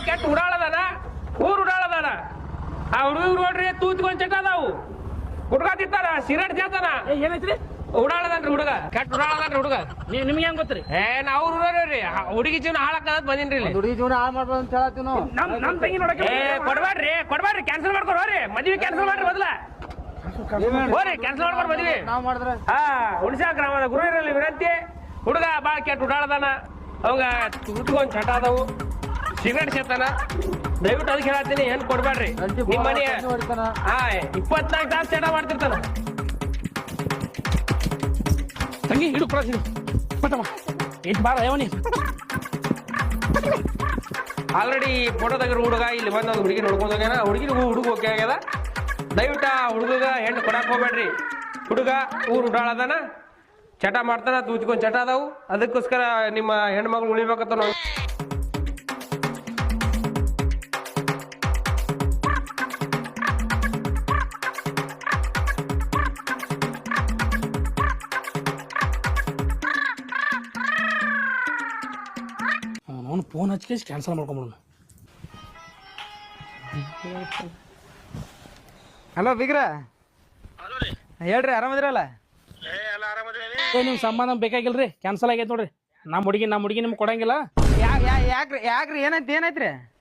ಕೆಟ್ಟ ಉಡಾಳದಾನ ಊರ್ ಉಡಾಳದಾನ ಆ ಹುಡುಗ ನೋಡ್ರಿ ತೂತ್ಕೊಂಡ್ ಚಟ ಅದಾವು ಹುಡುಗ ತಿಂತಾನ ಸಿಗರೇಟ್ ಸೇತಾನ ಏನೈತ್ರಿ ಉಡಾಳದನ್ರಿ ಹುಡುಗ ಕೆಟ್ಟ ಉಡಾಳದನ್ರಿ ಹುಡುಗ ನಿಮ್ಗೆ ಹೆಂಗ್ ಗೊತ್ತ್ರಿ ನಾವು ನೋಡ್ರಿ ಹುಡುಗಿ ಜೀವನ ಹಾಳಾಕ ಬಂದಿನ್ರಿ ಇಲ್ಲಿ ಹುಡುಗಿ ಜೀವನ ಹಾಳು ಮಾಡ್ಬೋದು ಅಂತ ಹೇಳತ್ತೀವಿ ನಾವು. ನಮ್ ತಂಗಿ ನೋಡಕ್ಕೆ ಕೊಡ್ಬೇಡ್ರಿ ಕ್ಯಾನ್ಸಲ್ ಮಾಡ್ಕೊಡ್ರಿ ಮದ್ವಿ ಕ್ಯಾನ್ಸಲ್ ಮಾಡ್ರಿ ಮೊದಲ ಹೋರಿ ಕ್ಯಾನ್ಸಲ್ ಮಾಡ್ಕೊಡ್ ಮದ್ವಿ ನಾವ್ ಮಾಡಿದ್ರೆ ಹುಣಸಾ ಗ್ರಾಮದ ಗುರು ಇರಲಿ ವಿನಂತಿ ಹುಡುಗ ಬಾಳ ಕೆಟ್ಟ ಉಡಾಳದಾನ ಅವಂಗ ಉಟ್ಕೊಂಡ್ ಚಟ ಅದಾವು ಸಿಗರೇಟ್ ಸೇತಾನ ದಯವಿಟ್ಟು ಅದಕ್ಕೆ ಹೇಳತ್ತೀನಿ ಏನ್ ಕೊಡ್ಬೇಡ್ರಿ ನಿಮ್ ಮನೆ 24 ತಾಸು ಚಟ ಮಾಡ್ತಿರ್ತಾನ ತಂಗಿ ಹಿಡು ಕೊಡ್ತೀನಿ ಪಟ್ಟಮ್ಮ ಎಷ್ಟು ಬಾರ ಯಾವನಿ ಆಲ್ರೆಡಿ ಫೋಟೋ ತೆಗಿರೋ ಹುಡುಗ ಇಲ್ಲಿ ಬಂದ ಒಂದು ಹುಡುಗಿ ನೋಡ್ಕೊಂಡು ಹೋಗ್ಯಾನ ಹುಡುಗ ಓಕೆ ಆಗ್ಯದ ದಯವಿಟ್ಟು ಆ ಹುಡುಗ ಹೆಣ್ಣು ಕೊಡಕ್ ಹೋಗ್ಬೇಡ್ರಿ ಹುಡುಗ ಊರು ಉಡಾಳದಾನ ಚಟ ಮಾಡ್ತಾನ ತೂಚ್ಕೊಂಡ್ ಚಟ ಅದಾವು ಅದಕ್ಕೋಸ್ಕರ ನಿಮ್ಮ ಹೆಣ್ಮಗಳು ಉಳಿಬೇಕಂತ ನಾವು ಅವನು ಫೋನ್ ಹಚ್ಕೇಸಿ ಕ್ಯಾನ್ಸಲ್ ಮಾಡ್ಕೊಂಬಿಡೋಣ ಹಲೋ ಬಿಗ್ರ ಹೇಳ್ರಿ ಆರಾಮದಿರಲ್ಲ ನಿಮ್ ಸಂಬಂಧ ಬೇಕಾಗಿಲ್ರಿ ಕ್ಯಾನ್ಸಲ್ ಆಗೈತೆ ನೋಡ್ರಿ ನಮ್ಮ ಹುಡುಗಿ ನಿಮ್ಗೆ ಕೊಡಂಗಿಲ್ಲ ಯಾಕ್ರಿ ಏನೈತ್ರಿ